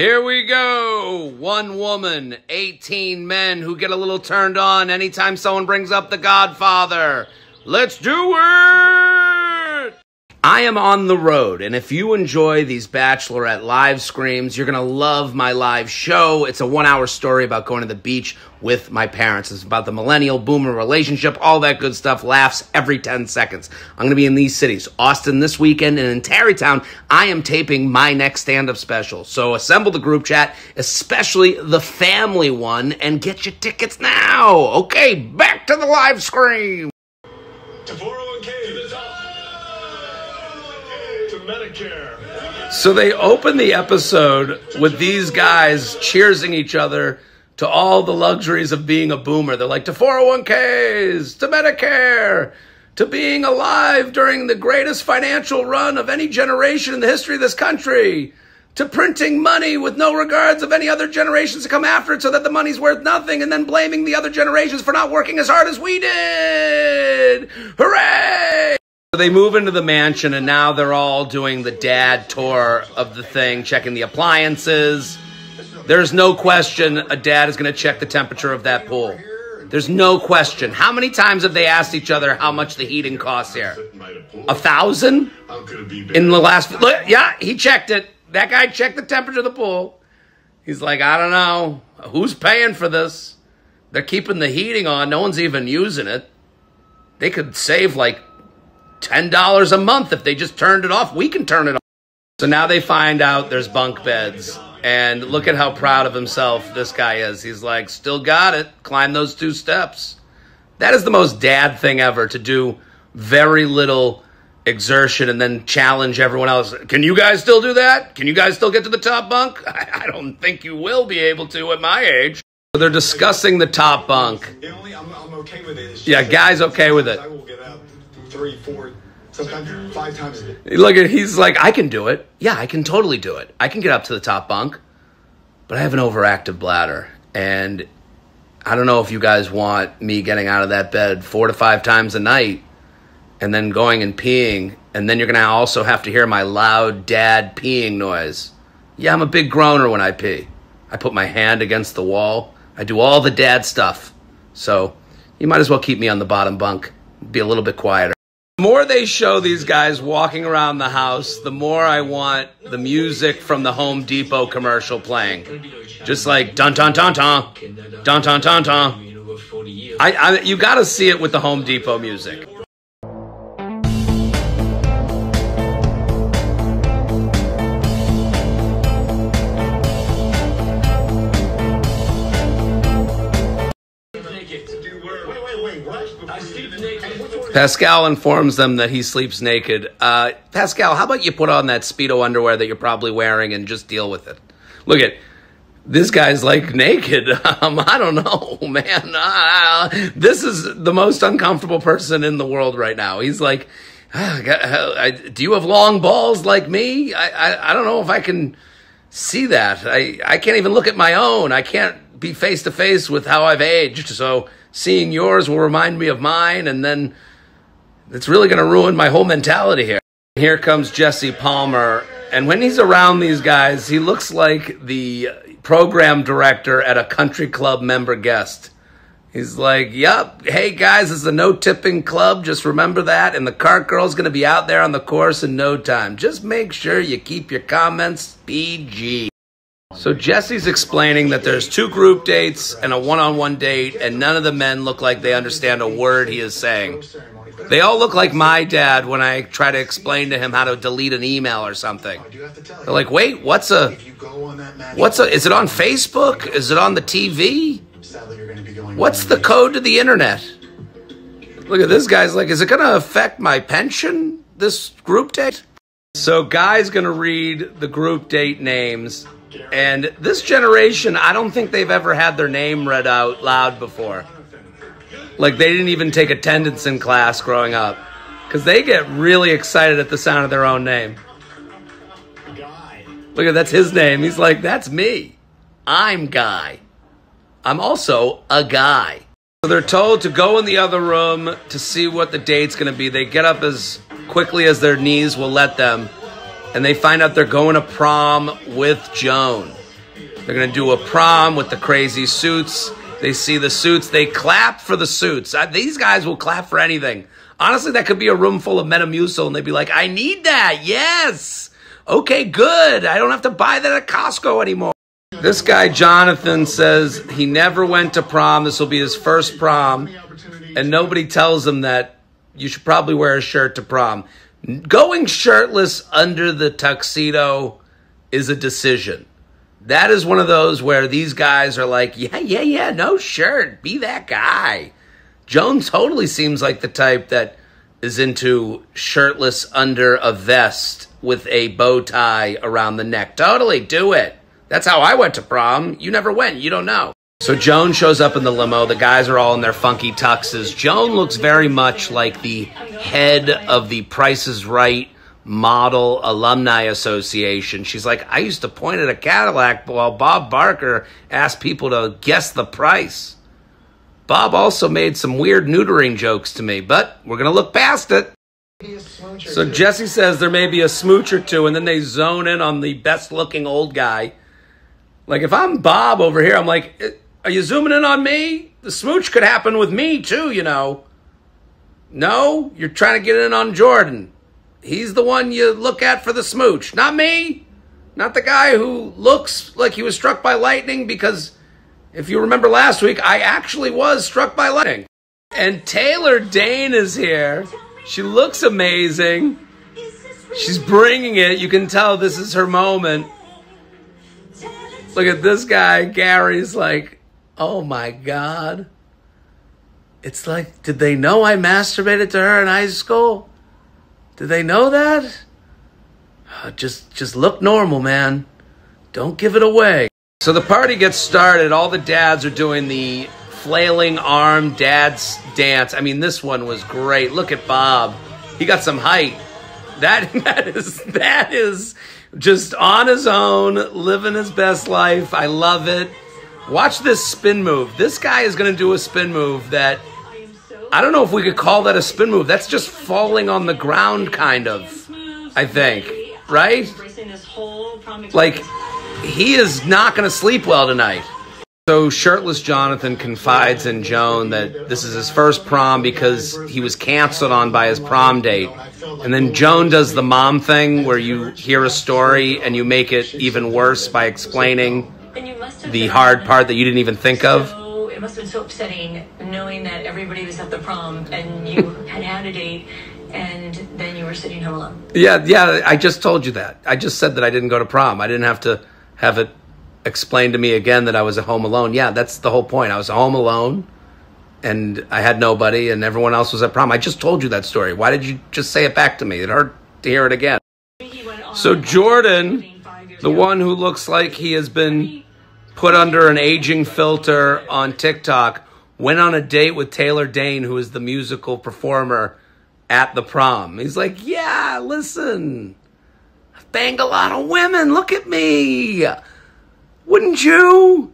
Here we go. One woman, 18 men who get a little turned on anytime someone brings up The Godfather. Let's do it! I am on the road, and if you enjoy these Bachelorette live streams, you're going to love my live show. It's a 1-hour story about going to the beach with my parents. It's about the millennial boomer relationship, all that good stuff, laughs every 10 seconds. I'm going to be in these cities, Austin this weekend, and in Tarrytown, I am taping my next stand-up special. So assemble the group chat, especially the family one, and get your tickets now. Okay, back to the live stream. To 401k, to the top. To Medicare. So they open the episode with these guys cheersing each other to all the luxuries of being a boomer. They're like, to 401ks, to Medicare, to being alive during the greatest financial run of any generation in the history of this country, to printing money with no regards of any other generations to come after it so that the money's worth nothing, and then blaming the other generations for not working as hard as we did. Hooray! They move into the mansion, and now they're all doing the dad tour of the thing, checking the appliances. There's no question a dad is going to check the temperature of that pool. There's no question. How many times have they asked each other how much the heating costs here? 1,000? In the last... Yeah, he checked it. That guy checked the temperature of the pool. He's like, I don't know. Who's paying for this? They're keeping the heating on. No one's even using it. They could save like $10 a month if they just turned it off. We can turn it off. So now they find out there's bunk beds. And look at how proud of himself this guy is. He's like, still got it. Climb those 2 steps. That is the most dad thing ever, to do very little exertion and then challenge everyone else. Can you guys still do that? Can you guys still get to the top bunk? I don't think you will be able to at my age. So they're discussing the top bunk. I'm okay with it. Yeah, guy's okay with it. I will get out 3, 4, sometimes 5 times a day. Look, he's like, I can do it. Yeah, I can totally do it. I can get up to the top bunk, but I have an overactive bladder, and I don't know if you guys want me getting out of that bed 4 to 5 times a night and then going and peeing, and then you're going to also have to hear my loud dad peeing noise. Yeah, I'm a big groaner when I pee. I put my hand against the wall. I do all the dad stuff. So you might as well keep me on the bottom bunk. Be a little bit quieter. The more they show these guys walking around the house, the more I want the music from the Home Depot commercial playing. Just like dun dun dun dun, dun dun dun dun. You got to see it with the Home Depot music. Pascal informs them that he sleeps naked. Pascal, how about you put on that Speedo underwear that you're probably wearing and just deal with it? Look at this guy's like naked. I don't know, man. This is the most uncomfortable person in the world right now. He's like, do you have long balls like me? I don't know if I can see that. I can't even look at my own. I can't be face to face with how I've aged. So seeing yours will remind me of mine, and then it's really going to ruin my whole mentality here. Here comes Jesse Palmer, and when he's around these guys, he looks like the program director at a country club member guest. He's like, yep, hey guys, this is a no-tipping club, just remember that, and the cart girl's going to be out there on the course in no time. Just make sure you keep your comments PG. So Jesse's explaining that there's 2 group dates and a one-on-one date, and none of the men look like they understand a word he is saying. They all look like my dad when I try to explain to him how to delete an email or something. They're like, wait, is it on Facebook? Is it on the TV? What's the code to the internet? Look at this guy's like, is it going to affect my pension, this group date? So Guy's going to read the group date names. And this generation, I don't think they've ever had their name read out loud before. Like, they didn't even take attendance in class growing up. Because they get really excited at the sound of their own name. Look at, that's his name. He's like, that's me. I'm Guy. I'm also a guy. So they're told to go in the other room to see what the date's going to be. They get up as quickly as their knees will let them. And they find out they're going to prom with Joan. They're going to do a prom with the crazy suits. They see the suits. They clap for the suits. These guys will clap for anything. Honestly, that could be a room full of Metamucil, and they'd be like, I need that. Yes. Okay, good. I don't have to buy that at Costco anymore. This guy, Jonathan, says he never went to prom. This will be his first prom. And nobody tells him that you should probably wear a shirt to prom. Going shirtless under the tuxedo is a decision. That is one of those where these guys are like, yeah, no shirt. Be that guy. Joan totally seems like the type that is into shirtless under a vest with a bow tie around the neck. Totally, do it. That's how I went to prom. You never went. You don't know. So Joan shows up in the limo. The guys are all in their funky tuxes. Joan looks very much like the head of the Price is Right Model Alumni Association. She's like, I used to point at a Cadillac while Bob Barker asked people to guess the price. Bob also made some weird neutering jokes to me, but we're going to look past it. So Jesse says there may be a smooch or two, and then they zone in on the best-looking old guy. Like, if I'm Bob over here, I'm like, are you zooming in on me? The smooch could happen with me, too, you know. No, you're trying to get in on Jordan. He's the one you look at for the smooch, not me. Not the guy who looks like he was struck by lightning, because if you remember last week, I actually was struck by lightning. And Taylor Dane is here. She looks amazing. She's bringing it. You can tell this is her moment. Look at this guy. Gary's like, oh my God. It's like, did they know I masturbated to her in high school? Did they know that? Just look normal, man. Don't give it away. So the party gets started. All the dads are doing the flailing arm dad's dance. I mean, this one was great. Look at Bob. He got some height. That is just on his own, living his best life. I love it. Watch this spin move. This guy is going to do a spin move that, I don't know if we could call that a spin move. That's just falling on the ground, kind of, I think. Right? Like, he is not going to sleep well tonight. So shirtless Jonathan confides in Joan that this is his first prom because he was canceled on by his prom date. And then Joan does the mom thing where you hear a story and you make it even worse by explaining the hard part that you didn't even think of. So it must have been so upsetting knowing that everybody was at the prom and you had a date and then you were sitting home alone. Yeah, I just told you that. I just said that I didn't go to prom. I didn't have to have it explained to me again that I was at home alone. Yeah, that's the whole point. I was home alone and I had nobody and everyone else was at prom. I just told you that story. Why did you just say it back to me? It hurt to hear it again. So Jordan, the one who looks like he has been put under an aging filter on TikTok, went on a date with Taylor Dane, who is the musical performer at the prom. He's like, yeah, listen, I've banged a lot of women. Look at me. Wouldn't you?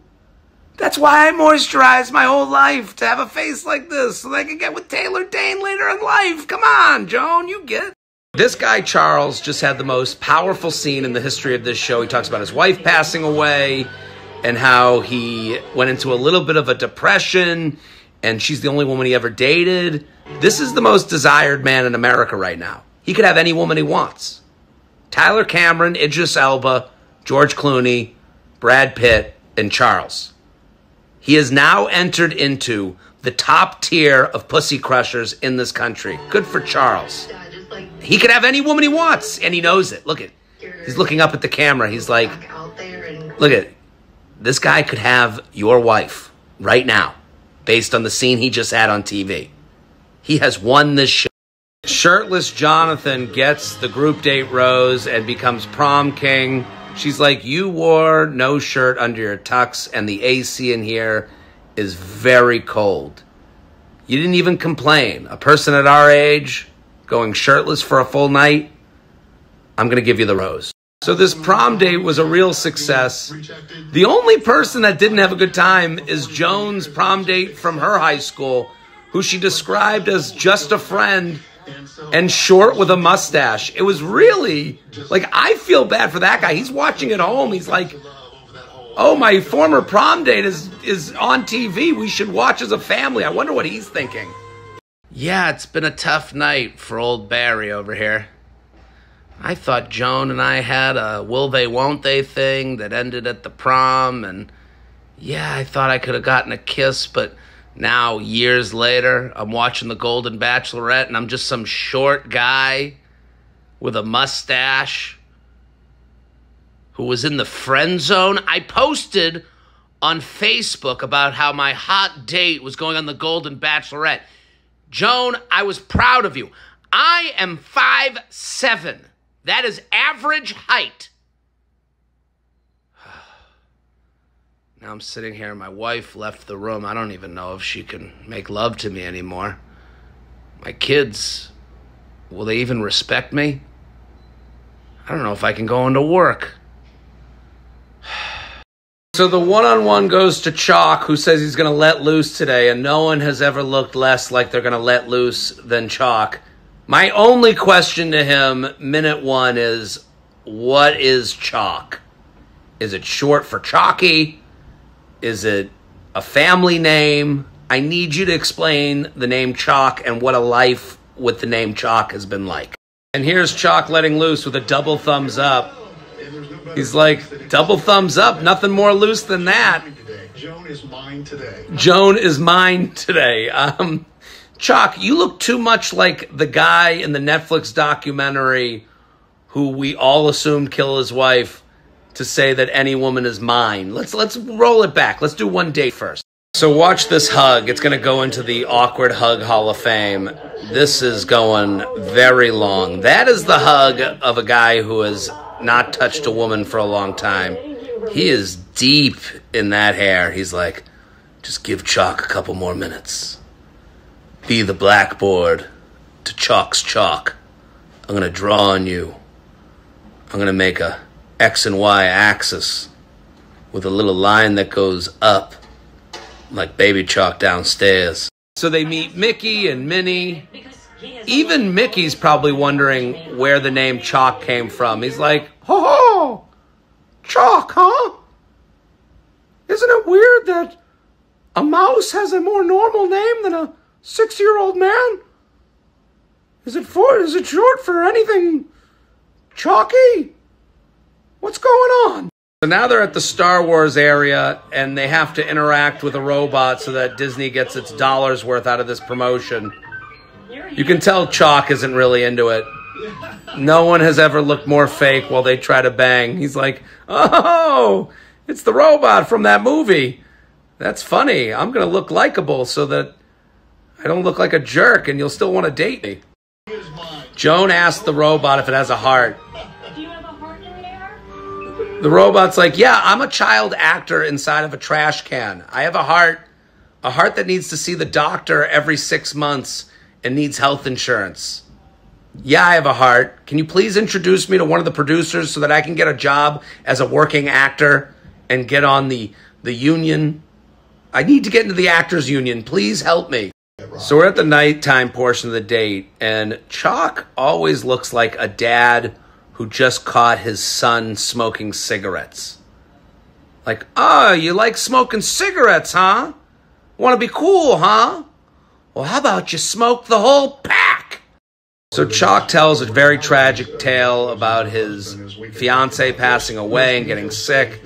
That's why I moisturized my whole life, to have a face like this so that I could get with Taylor Dane later in life. Come on, Joan, you get it. This guy, Charles, just had the most powerful scene in the history of this show. He talks about his wife passing away and how he went into a little bit of a depression and she's the only woman he ever dated. This is the most desired man in America right now. He could have any woman he wants. Tyler Cameron, Idris Elba, George Clooney, Brad Pitt, and Charles. He has now entered into the top tier of pussy crushers in this country. Good for Charles. He could have any woman he wants, and he knows it. Look at, he's looking up at the camera. He's like, look at, this guy could have your wife right now, based on the scene he just had on TV. He has won this show. Shirtless Jonathan gets the group date rose and becomes prom king. She's like, you wore no shirt under your tux, and the AC in here is very cold. You didn't even complain. A person at our age going shirtless for a full night, I'm going to give you the rose. So this prom date was a real success. The only person that didn't have a good time is Joan's prom date from her high school, who she described as just a friend and short with a mustache. It was really, like, I feel bad for that guy. He's watching at home. He's like, Oh, my former prom date is on TV. We should watch as a family. I wonder what he's thinking. Yeah, it's been a tough night for old Barry over here. I thought Joan and I had a will they, won't they thing that ended at the prom, and yeah, I thought I could have gotten a kiss, but now, years later, I'm watching the Golden Bachelorette, and I'm just some short guy with a mustache who was in the friend zone. I posted on Facebook about how my hot date was going on the Golden Bachelorette. Joan, I was proud of you. I am 5'7". That is average height. Now I'm sitting here and my wife left the room. I don't even know if she can make love to me anymore. My kids, will they even respect me? I don't know if I can go into work. So the one-on-one goes to Chock, who says he's going to let loose today, and no one has ever looked less like they're going to let loose than Chock. My only question to him, minute one, is, what is Chock? Is it short for Chocky? Is it a family name? I need you to explain the name Chock and what a life with the name Chock has been like. And here's Chock letting loose with a double thumbs up. He's like, double thumbs up, nothing more loose than that. Joan is mine today. Joan is mine today. Chock, you look too much like the guy in the Netflix documentary who we all assumed killed his wife to say that any woman is mine. Let's roll it back. Let's do one date first. So watch this hug. It's going to go into the Awkward Hug Hall of Fame. This is going very long. That is the hug of a guy who has not touched a woman for a long time. He is deep in that hair. He's like, just give Chock a couple more minutes. Be the blackboard to Chock's chalk. I'm going to draw on you. I'm going to make a X and Y axis with a little line that goes up like baby Chock downstairs. So they meet Mickey and Minnie. Even Mickey's probably wondering where the name Chock came from. He's like, ho ho, Chock, huh? Isn't it weird that a mouse has a more normal name than a 6-year-old man? Is it short for anything chalky? What's going on? So now they're at the Star Wars area, and they have to interact with a robot so that Disney gets its dollar's worth out of this promotion. You can tell Chock isn't really into it. No one has ever looked more fake while they try to bang. He's like, oh, it's the robot from that movie. That's funny. I'm going to look likable so that I don't look like a jerk and you'll still want to date me. Joan asked the robot if it has a heart. Do you have a heart in there? The robot's like, yeah, I'm a child actor inside of a trash can. I have a heart that needs to see the doctor every 6 months and needs health insurance. Yeah, I have a heart. Can you please introduce me to one of the producers so that I can get a job as a working actor and get on the union? I need to get into the actors union. Please help me. So we're at the nighttime portion of the date, and Chock always looks like a dad who just caught his son smoking cigarettes. Like, oh, you like smoking cigarettes, huh? Want to be cool, huh? Well, how about you smoke the whole pack? So Chock tells a very tragic tale about his fiance passing away and getting sick.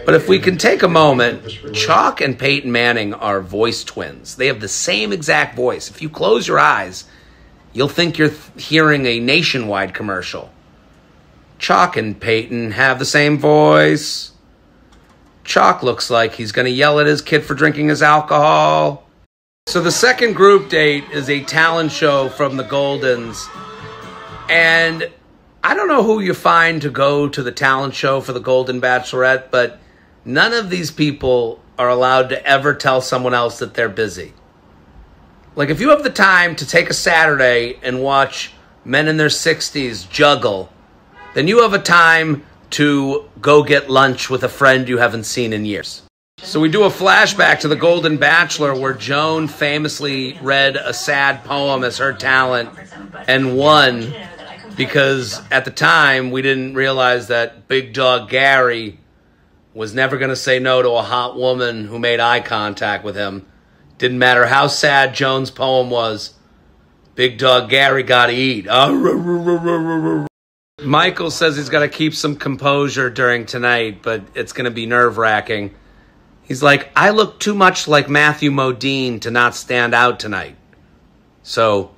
But if we can take a moment, Chock and Peyton Manning are voice twins. They have the same exact voice. If you close your eyes, you'll think you're hearing a Nationwide commercial. Chock and Peyton have the same voice. Chock looks like he's going to yell at his kid for drinking his alcohol. So the second group date is a talent show from the Goldens. And I don't know who you find to go to the talent show for the Golden Bachelorette, but none of these people are allowed to ever tell someone else that they're busy. Like, if you have the time to take a Saturday and watch men in their 60s juggle, then you have a time to go get lunch with a friend you haven't seen in years. So we do a flashback to the Golden Bachelor where Joan famously read a sad poem as her talent and won because at the time we didn't realize that Big Dog Gary was never going to say no to a hot woman who made eye contact with him. Didn't matter how sad Joan's poem was. Big dog Gary got to eat. Michael says he's got to keep some composure during tonight, but it's going to be nerve-wracking. He's like, I look too much like Matthew Modine to not stand out tonight. So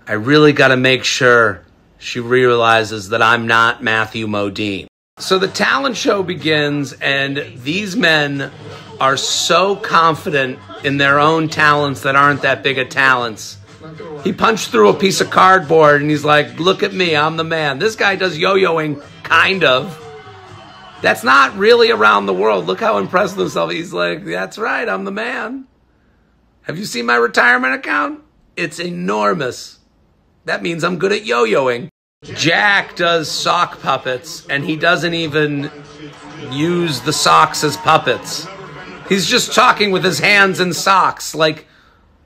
I really got to make sure she realizes that I'm not Matthew Modine. So the talent show begins, and these men are so confident in their own talents that aren't that big of talents. He punched through a piece of cardboard, and he's like, look at me, I'm the man. This guy does yo-yoing, kind of. That's not really around the world. Look how impressed with himself. He's like, that's right, I'm the man. Have you seen my retirement account? It's enormous. That means I'm good at yo-yoing. Jack does sock puppets, and he doesn't even use the socks as puppets. He's just talking with his hands in socks. Like,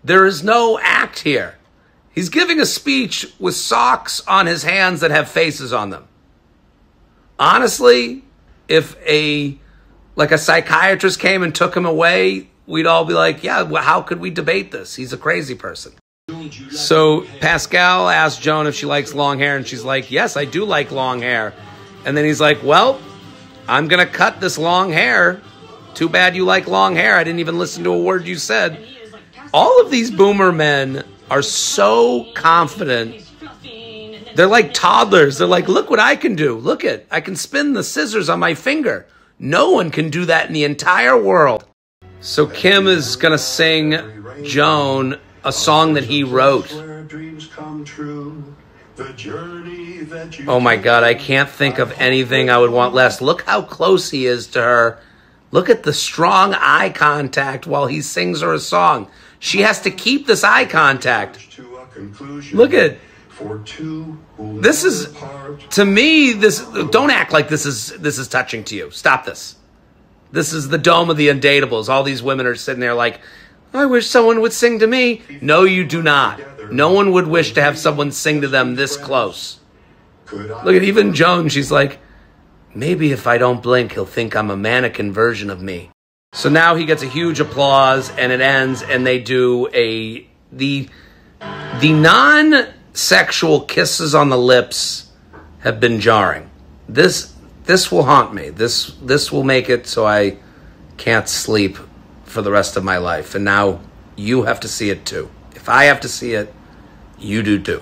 there is no act here. He's giving a speech with socks on his hands that have faces on them. Honestly, if a psychiatrist came and took him away, we'd all be like, yeah, well, how could we debate this? He's a crazy person. So Pascal asked Joan if she likes long hair, and she's like, yes, I do like long hair. And then he's like, well, I'm going to cut this long hair. Too bad you like long hair. I didn't even listen to a word you said. All of these boomer men are so confident. They're like toddlers. They're like, look what I can do. Look it. I can spin the scissors on my finger. No one can do that in the entire world. So Kim is going to sing Joan a song that he wrote. Oh my God, I can't think of anything I would want less. Look how close he is to her. Look at the strong eye contact while he sings her a song. She has to keep this eye contact. Look at this. Is to me this. Don't act like this is touching to you. Stop this. This is the dome of the undateables. All these women are sitting there like, I wish someone would sing to me. No, you do not. No one would wish to have someone sing to them this close. Look at even Joan. She's like, maybe if I don't blink, he'll think I'm a mannequin version of me. So now he gets a huge applause, and it ends, and they do the non-sexual kisses on the lips have been jarring. This will haunt me. This will make it so I can't sleep for the rest of my life. And now you have to see it too. If I have to see it, you do too.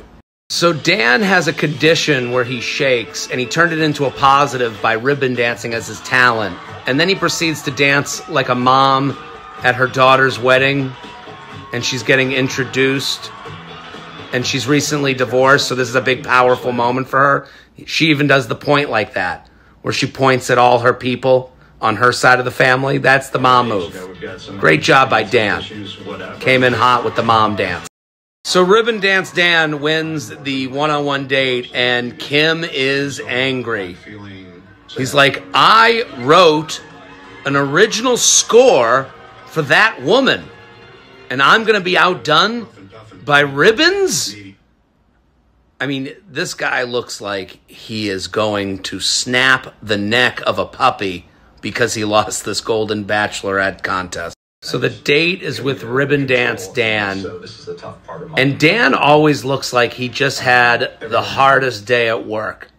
So Dan has a condition where he shakes, and he turned it into a positive by ribbon dancing as his talent. And then he proceeds to dance like a mom at her daughter's wedding, and she's getting introduced, and she's recently divorced, so this is a big, powerful moment for her. She even does the point like that, where she points at all her people on her side of the family. That's the mom move. Great job by Dan. Came in hot with the mom dance. So Ribbon Dance Dan wins the one-on-one date, and Kim is angry. He's like, I wrote an original score for that woman, and I'm going to be outdone by ribbons? I mean, this guy looks like he is going to snap the neck of a puppy because he lost this Golden Bachelorette contest. So the date is with Ribbon Dance Dan. And Dan always looks like he just had the hardest day at work.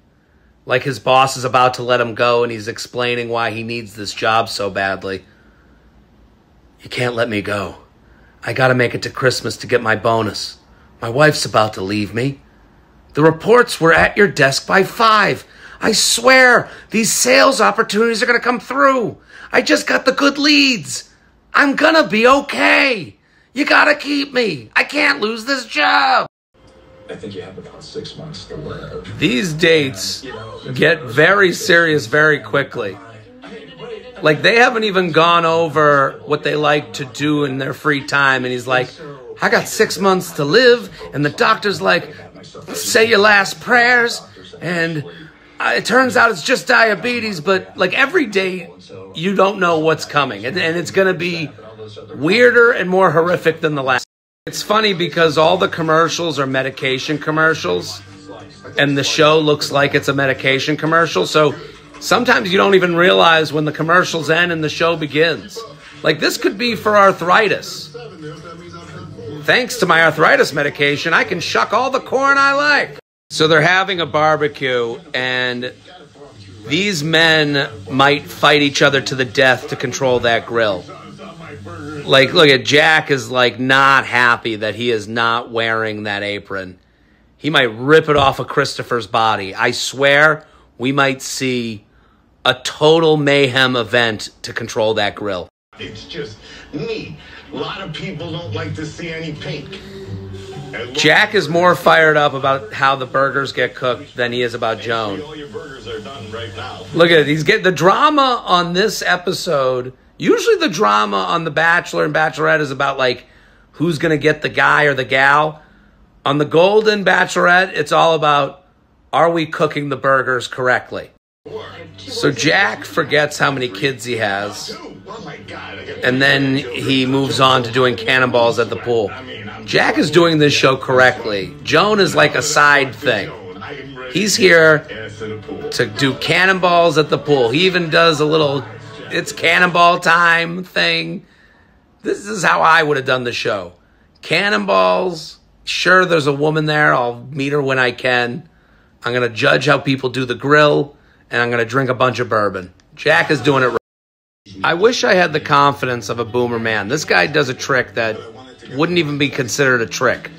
Like his boss is about to let him go, and he's explaining why he needs this job so badly. You can't let me go. I gotta make it to Christmas to get my bonus. My wife's about to leave me. The reports were at your desk by 5. I swear, these sales opportunities are gonna come through. I just got the good leads. I'm gonna be okay. You gotta keep me. I can't lose this job. I think you have about 6 months to live. These dates get very serious very quickly. Like, they haven't even gone over what they like to do in their free time. And he's like, I got 6 months to live. And the doctor's like, say your last prayers. And it turns out it's just diabetes. But, like, every day, you don't know what's coming. And it's going to be weirder and more horrific than the last. It's funny because all the commercials are medication commercials, and the show looks like it's a medication commercial. So Sometimes you don't even realize when the commercials end and the show begins. Like, this could be for arthritis. Thanks to my arthritis medication, I can shuck all the corn I like. So they're having a barbecue, and these men might fight each other to the death to control that grill. Like, look at Jack is like not happy that he is not wearing that apron. He might rip it off of Christopher's body. I swear we might see a total mayhem event to control that grill. It's just me. A lot of people don't like to see any pink. Jack is more fired up about how the burgers get cooked than he is about Joan. All your burgers are done right now. Look at it. He's getting the drama on this episode. Usually the drama on The Bachelor and Bachelorette is about, like, who's going to get the guy or the gal. On the Golden Bachelorette, it's all about, are we cooking the burgers correctly? So Jack forgets how many kids he has, and then he moves on to doing cannonballs at the pool. Jack is doing this show correctly. Joan is like a side thing. He's here to do cannonballs at the pool. He even does a little, it's cannonball time thing. This is how I would have done the show. Cannonballs. Sure, there's a woman there. I'll meet her when I can. I'm going to judge how people do the grill, and I'm going to drink a bunch of bourbon. Jack is doing it right. I wish I had the confidence of a boomer man. This guy does a trick that wouldn't even be considered a trick.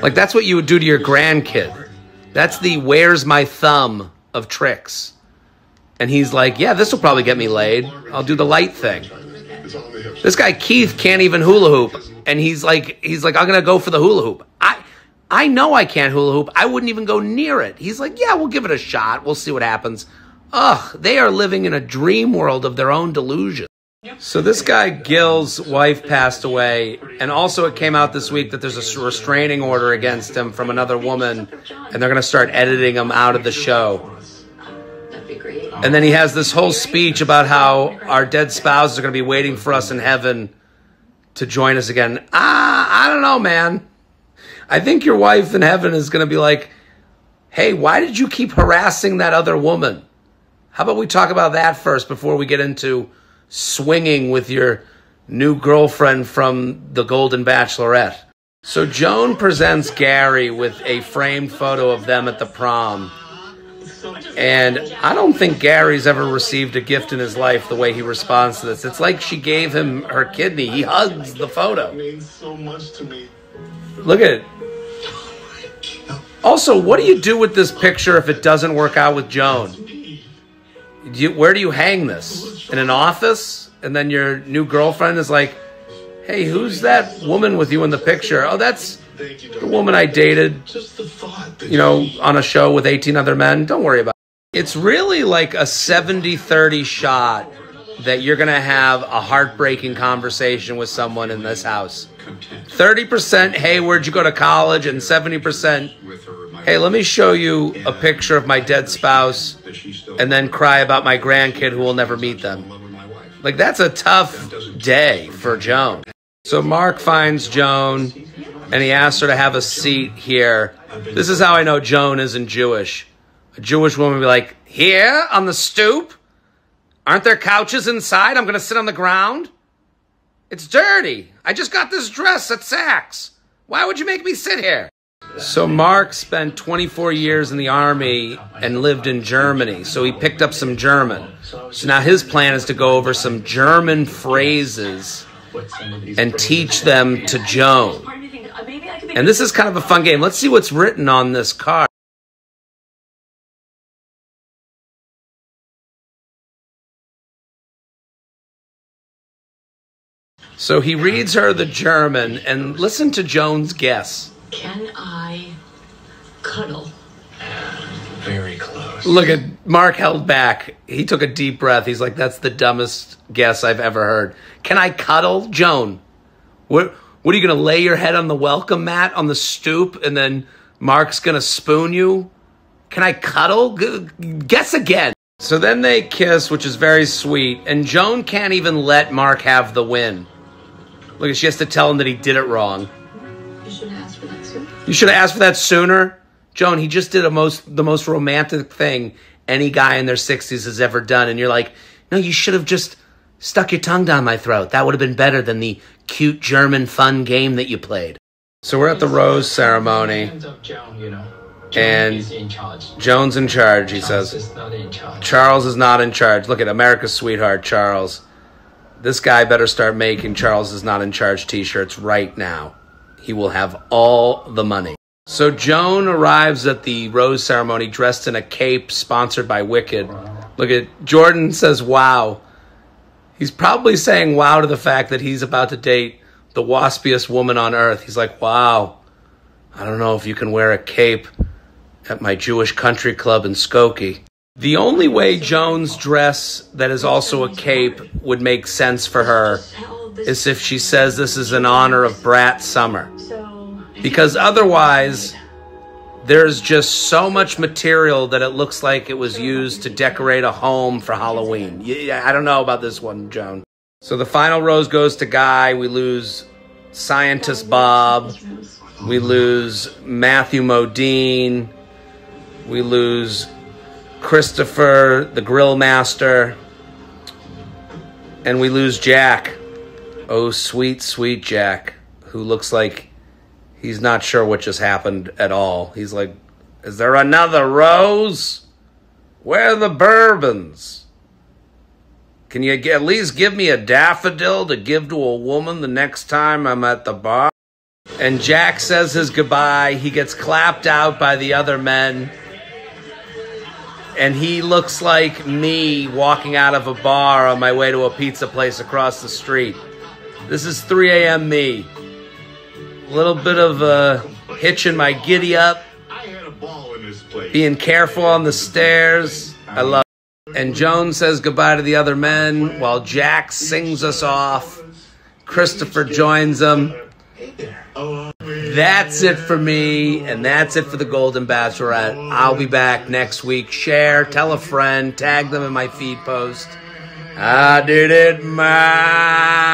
Like, that's what you would do to your grandkid. That's the where's my thumb of tricks. And he's like, yeah, this will probably get me laid. I'll do the light thing. This guy Keith can't even hula hoop. And he's like, I'm going to go for the hula hoop. I know I can't hula hoop. I wouldn't even go near it. He's like, yeah, we'll give it a shot. We'll see what happens. Ugh, they are living in a dream world of their own delusion. So this guy Gil's wife passed away, and also it came out this week that there's a restraining order against him from another woman, and they're going to start editing him out of the show. And then he has this whole speech about how our dead spouses are going to be waiting for us in heaven to join us again. I don't know, man. I think your wife in heaven is going to be like, hey, why did you keep harassing that other woman? How about we talk about that first before we get into swinging with your new girlfriend from the Golden Bachelorette? So Joan presents Gary with a framed photo of them at the prom. And I don't think Gary's ever received a gift in his life the way he responds to this. It's like she gave him her kidney. He hugs the photo. It means so much to me. Look at it. Also, what do you do with this picture if it doesn't work out with Joan? Where do you hang this? In an office? And then your new girlfriend is like, hey, who's that woman with you in the picture? Oh, that's the woman I dated, you know, on a show with 18 other men. Don't worry about it. It's really like a 70-30 shot that you're going to have a heartbreaking conversation with someone in this house. 30%, hey, where'd you go to college? And 70%, hey, let me show you a picture of my dead spouse and then cry about my grandkid who will never meet them. Like, that's a tough day for Joan. So Mark finds Joan, and he asks her to have a seat here. This is how I know Joan isn't Jewish. A Jewish woman would be like, here, on the stoop? Aren't there couches inside? I'm going to sit on the ground? It's dirty. I just got this dress at Saks. Why would you make me sit here? So Mark spent 24 years in the army and lived in Germany, so he picked up some German. So now his plan is to go over some German phrases and teach them to Joan. And this is kind of a fun game. Let's see what's written on this card. So he reads her the German, and listen to Joan's guess. Can I cuddle? Very close. Look at Mark held back. He took a deep breath. He's like, that's the dumbest guess I've ever heard. Can I cuddle? Joan, what are you going to lay your head on the welcome mat on the stoop and then Mark's going to spoon you? Can I cuddle? Guess again. So then they kiss, which is very sweet. And Joan can't even let Mark have the win. Look, she has to tell him that he did it wrong. You should have asked for that sooner. You should have asked for that sooner. Joan, he just did the most romantic thing, any guy in their 60s has ever done. And you're like, no, you should have just stuck your tongue down my throat. That would have been better than the cute German fun game that you played. So we're at the rose ceremony. And Joan's in charge, he says. Charles is not in charge. Look at America's sweetheart, Charles. This guy better start making Charles is not in charge t-shirts right now. He will have all the money. So Joan arrives at the rose ceremony dressed in a cape sponsored by Wicked. Look at Jordan says, wow. He's probably saying wow to the fact that he's about to date the waspiest woman on earth. He's like, wow, I don't know if you can wear a cape at my Jewish country club in Skokie. The only way Joan's dress that is also a cape would make sense for her is if she says this is in honor of Brat Summer. Because otherwise, there's just so much material that it looks like it was used to decorate a home for Halloween. Yeah, I don't know about this one, Joan. So the final rose goes to Guy. We lose Scientist Bob. We lose Matthew Modine. We lose Christopher, the Grill Master. And we lose Jack. Oh, sweet, sweet Jack, who looks like he's not sure what just happened at all. He's like, is there another rose? Where are the bourbons? Can you at least give me a daffodil to give to a woman the next time I'm at the bar? And Jack says his goodbye. He gets clapped out by the other men. And he looks like me walking out of a bar on my way to a pizza place across the street. This is 3 a.m. me. A little bit of a hitch in my giddy up. I had a ball in this place. Being careful on the stairs. I love it. And Joan says goodbye to the other men while Jack sings us off. Christopher joins them. That's it for me, and that's it for the Golden Bachelorette. I'll be back next week. Share, tell a friend, tag them in my feed post. I did it my